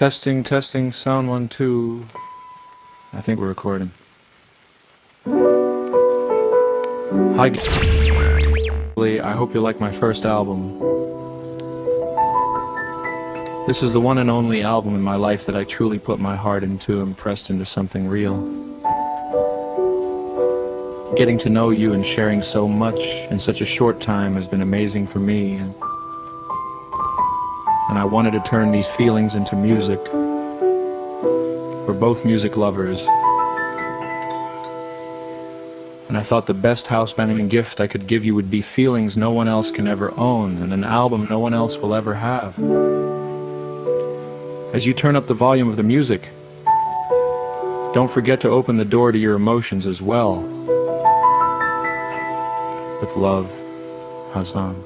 Testing, testing, sound 1, 2. I think we're recording. Hi, I hope you like my first album. This is the one and only album in my life that I truly put my heart into and pressed into something real. Getting to know you and sharing so much in such a short time has been amazing for me, and I wanted to turn these feelings into music. We're both music lovers, and I thought the best housewarming gift I could give you would be feelings no one else can ever own, and an album no one else will ever have. As you turn up the volume of the music, don't forget to open the door to your emotions as well. With love, Hasan.